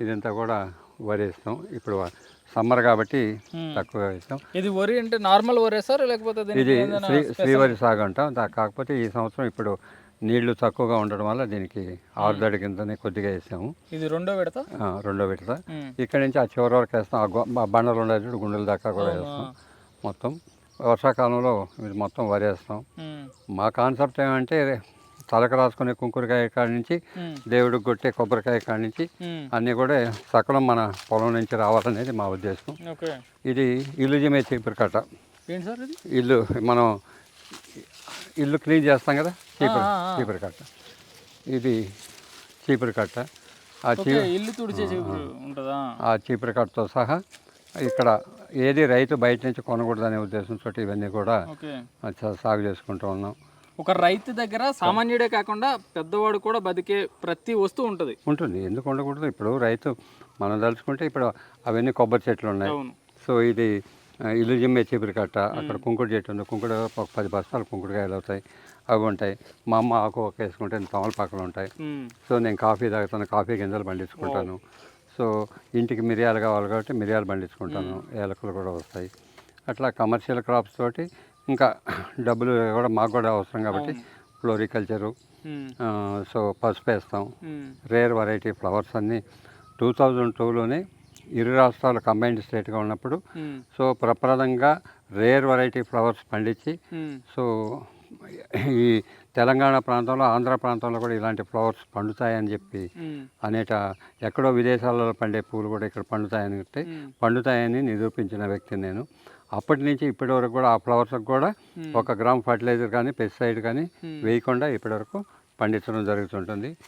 ఇదంతా కూడా వరి వేస్తాం. ఇప్పుడు సమ్మర్ కాబట్టి తక్కువగా వేస్తాం. ఇది వరి అంటే నార్మల్ వరే సార్, లేకపోతే ఇది శ్రీవరి సాగు అంటాం. కాకపోతే ఈ సంవత్సరం ఇప్పుడు నీళ్లు తక్కువగా ఉండడం వల్ల దీనికి ఆరుదడి కిందనే కొద్దిగా వేసాము. ఇది రెండో విడత. ఇక్కడ నుంచి ఆ చివరి వరకు వేస్తాం. ఆ బండలు ఉండే చూడు, గుండెల దాకా కూడా వేస్తాం. మొత్తం వర్షాకాలంలో ఇది మొత్తం వరి వేస్తాం. మా కాన్సెప్ట్ ఏమంటే తలకు రాసుకునే కుంకుడుకాయ కాడి నుంచి దేవుడికి కొట్టే కొబ్బరికాయ కాడి నుంచి అన్నీ కూడా సకలం మన పొలం నుంచి రావాలనేది మా ఉద్దేశం. ఇది ఇల్లు జిమే చీపురు కట్ట. ఇల్లు మనం ఇల్లు క్లీన్ చేస్తాం కదా, చీపురు కట్ట. ఇది చీపురు కట్ట. ఆ చీపురు కట్టతో సహా ఇక్కడ ఏది రైతు బయట నుంచి కొనకూడదనే ఉద్దేశంతో ఇవన్నీ కూడా సాగు చేసుకుంటూ ఉన్నాం. ఒక రైతు దగ్గర సామాన్యుడే కాకుండా పెద్దవాడు కూడా బతికే ప్రతి వస్తువు ఉంటుంది. ఎందుకు ఉండకూడదు? ఇప్పుడు రైతు మనం తలుచుకుంటే ఇప్పుడు అవన్నీ కొబ్బరి చెట్లు ఉన్నాయి. సో ఇది ఇల్లు జిమ్మే చీపురు కట్ట. అక్కడ కుంకుడు చెట్టు ఉంది. కుంకుడు ఒక 10 బస్తాలు కుంకుడుకాయలు అవుతాయి. అవి ఉంటాయి. మా అమ్మ ఆకు ఒక వేసుకుంటే తమలపాకులు ఉంటాయి. సో నేను కాఫీ తాగుతాను, కాఫీ గింజలు పండించుకుంటాను. సో ఇంటికి మిరియాలు కావాలి కాబట్టి మిరియాలు పండించుకుంటాను. ఏలకులు కూడా వస్తాయి. అట్లా కమర్షియల్ క్రాప్స్ తోటి ఇంకా డబ్బులు కూడా మాకు కూడా అవసరం కాబట్టి ఫ్లోరికల్చరు, సో పసుపు వేస్తాం. రేర్ వెరైటీ ఫ్లవర్స్ అన్నీ 2002లోనే ఇరు రాష్ట్రాలు కంబైన్డ్ స్టేట్గా ఉన్నప్పుడు సో ప్రప్రదంగా రేర్ వెరైటీ ఫ్లవర్స్ పండించి సో ఈ తెలంగాణ ప్రాంతంలో, ఆంధ్ర ప్రాంతంలో కూడా ఇలాంటి ఫ్లవర్స్ పండుతాయని చెప్పి ఎక్కడో విదేశాలలో పండే పూలు కూడా ఇక్కడ పండుతాయని నిరూపించిన వ్యక్తిని నేను. అప్పటి నుంచి ఇప్పటి వరకు కూడా ఆ ఫ్లవర్స్కి కూడా 1 గ్రామ్ ఫర్టిలైజర్ కానీ పెస్టిసైడ్ కానీ వేయకుండా ఇప్పటి వరకు పండించడం జరుగుతుంటుంది.